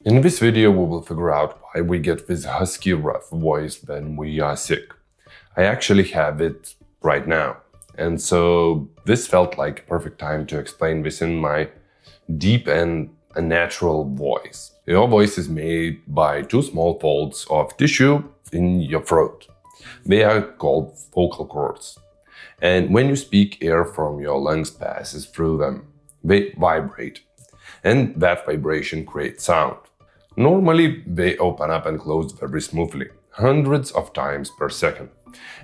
In this video, we will figure out why we get this husky rough voice when we are sick. I actually have it right now. And so this felt like a perfect time to explain this in my deep and a natural voice. Your voice is made by two small folds of tissue in your throat. They are called vocal cords. And when you speak, air from your lungs passes through them. They vibrate. And that vibration creates sound. Normally, they open up and close very smoothly, hundreds of times per second.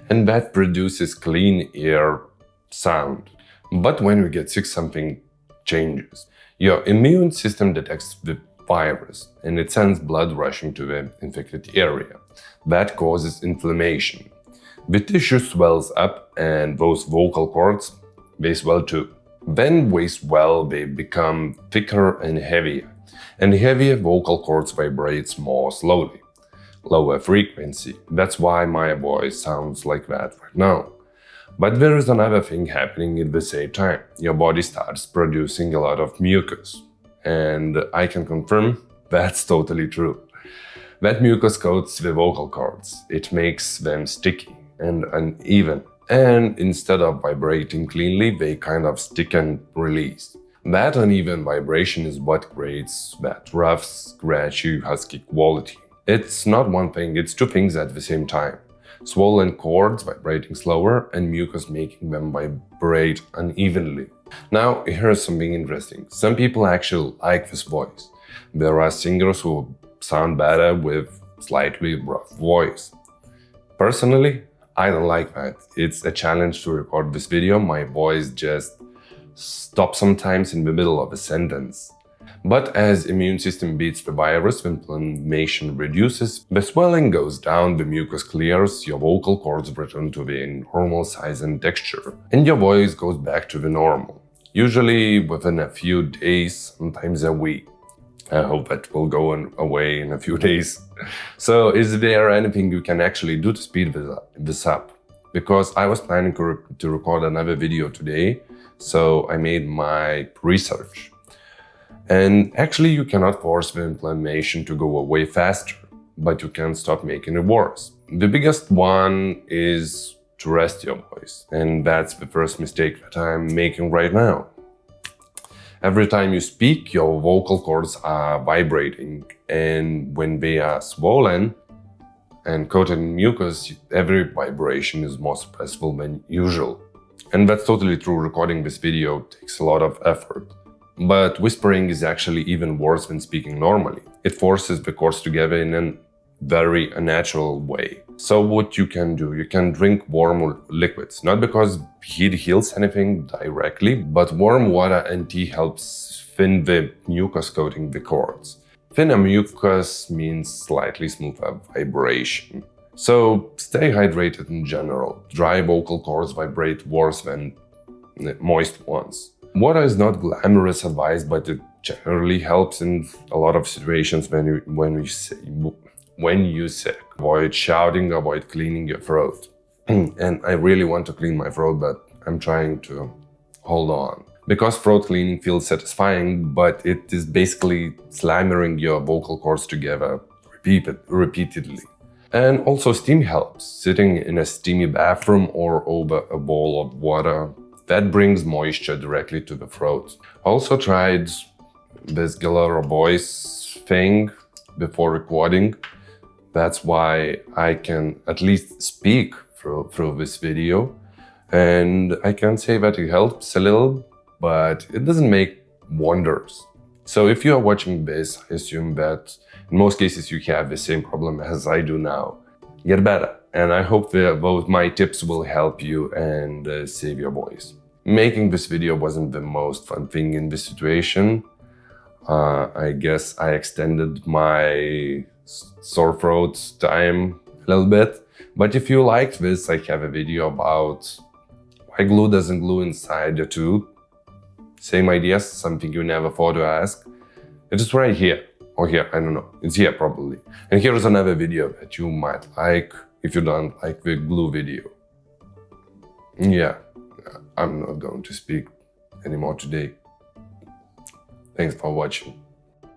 And that produces clean air sound. But when we get sick, something changes. Your immune system detects the virus and it sends blood rushing to the infected area. That causes inflammation. The tissue swells up and those vocal cords, they swell too. When they swell, they become thicker and heavier. And heavier vocal cords vibrates more slowly, lower frequency. That's why my voice sounds like that right now. But there is another thing happening at the same time. Your body starts producing a lot of mucus. And I can confirm that's totally true. That mucus coats the vocal cords. It makes them sticky and uneven. And instead of vibrating cleanly, they kind of stick and release. That uneven vibration is what creates that rough, scratchy, husky quality. It's not one thing, it's two things at the same time. Swollen cords vibrating slower and mucus making them vibrate unevenly. Now, here's something interesting. Some people actually like this voice. There are singers who sound better with slightly rough voice. Personally, I don't like that. It's a challenge to record this video. My voice just stops sometimes in the middle of a sentence. But as immune system beats the virus, inflammation reduces, the swelling goes down, the mucus clears, your vocal cords return to the normal size and texture, and your voice goes back to the normal. Usually within a few days, sometimes a week. I hope that will go away in a few days. So is there anything you can actually do to speed this up? Because I was planning to record another video today, so I made my research. And actually you cannot force the inflammation to go away faster, but you can stop making it worse. The biggest one is to rest your voice. And that's the first mistake that I'm making right now. Every time you speak, your vocal cords are vibrating, and when they are swollen and coated in mucus, every vibration is more stressful than usual. And that's totally true. Recording this video takes a lot of effort. But whispering is actually even worse than speaking normally. It forces the cords together in a very unnatural way. So what you can do, you can drink warm liquids, not because heat heals anything directly, but warm water and tea helps thin the mucus coating the cords. Thinner mucus means slightly smoother vibration. So stay hydrated in general. Dry vocal cords vibrate worse than moist ones. Water is not glamorous advice, but it generally helps in a lot of situations when you sick. Avoid shouting, avoid cleaning your throat. And I really want to clean my throat, but I'm trying to hold on. Because throat cleaning feels satisfying, but it is basically slamming your vocal cords together repeatedly. And also steam helps. Sitting in a steamy bathroom or over a bowl of water, that brings moisture directly to the throat. Also tried this Galera voice thing before recording. That's why I can at least speak through this video. And I can say that it helps a little, but it doesn't make wonders. So if you are watching this, I assume that in most cases you have the same problem as I do now. Get better. And I hope that both my tips will help you and save your voice. Making this video wasn't the most fun thing in this situation. I guess I extended my sore throat time a little bit. But if you liked this, I have a video about why glue doesn't glue inside the tooth. Same ideas, something you never thought to ask. It is right here, or here, I don't know. It's here probably. And here is another video that you might like if you don't like the glue video. Yeah, I'm not going to speak anymore today. Thanks for watching.